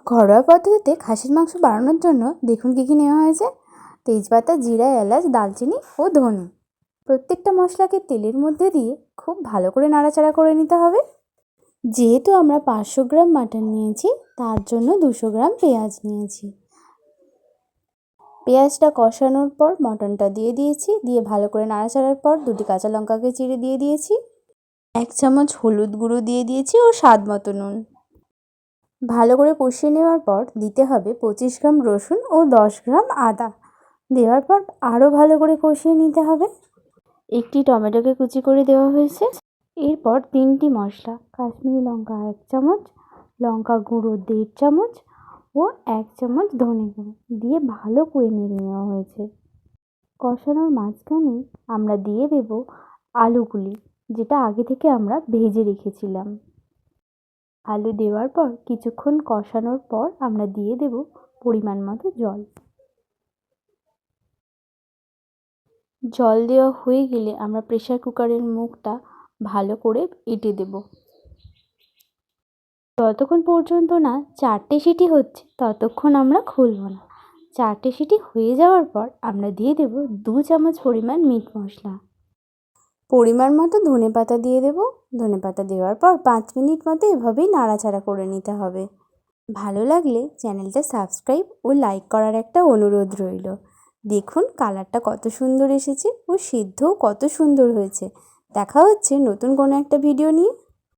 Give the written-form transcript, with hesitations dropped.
ঘরোয়া পদ্ধতিতে খাসির মাংস বানানোর জন্য দেখুন কী কী নেওয়া হয়েছে। তেজপাতা, জিরা, এলাচ, দালচিনি ও ধনে। প্রত্যেকটা মশলাকে তেলের মধ্যে দিয়ে খুব ভালো করে নাড়াচাড়া করে নিতে হবে। যেহেতু আমরা 500 গ্রাম মাটন নিয়েছি, তার জন্য 200 গ্রাম পেঁয়াজ নিয়েছি। পেঁয়াজটা কষানোর পর মটনটা দিয়ে দিয়েছি, দিয়ে ভালো করে নাড়াচাড়ার পর 2টি কাঁচা লঙ্কাকে চিড়ে দিয়ে দিয়েছি। 1 চামচ হলুদ গুঁড়ো দিয়ে দিয়েছি ও স্বাদ মতো নুন। ভালো করে কষিয়ে নেওয়ার পর দিতে হবে 25 গ্রাম রসুন ও 10 গ্রাম আদা। দেওয়ার পর আরও ভালো করে কষিয়ে নিতে হবে। একটি টমেটোকে কুচি করে দেওয়া হয়েছে। এরপর 3টি মশলা, কাশ্মীরি লঙ্কা 1 চামচ, লঙ্কা গুঁড়ো 1.5 চামচ ও 1 চামচ ধনে গুঁড়ো দিয়ে ভালো করে নেড়ে নেওয়া হয়েছে। কষানোর মাঝখানে আমরা দিয়ে দেব আলুগুলি, যেটা আগে থেকে আমরা ভেজে রেখেছিলাম। আলু দেওয়ার পর কিছুক্ষণ কষানোর পর আমরা দিয়ে দেব পরিমাণ মতো জল। জল দেওয়া হয়ে গেলে আমরা প্রেসার কুকারের মুখটা ভালো করে এঁটে দেব। যতক্ষণ পর্যন্ত না 4টে সিটি হচ্ছে ততক্ষণ আমরা খুলব না। 4টে সিটি হয়ে যাওয়ার পর আমরা দিয়ে দেব 2 চামচ পরিমাণ মিট মশলা। পরিমাণ মতো ধনেপাতা দিয়ে দেব। ধনেপাতা দেওয়ার পর 5 মিনিট মতো এভাবেই নাড়াচাড়া করে নিতে হবে। ভালো লাগলে চ্যানেলটা সাবস্ক্রাইব ও লাইক করার একটা অনুরোধ রইল। দেখুন কালারটা কত সুন্দর এসেছে ও সিদ্ধও কত সুন্দর হয়েছে। দেখা হচ্ছে নতুন কোনো একটা ভিডিও নিয়ে।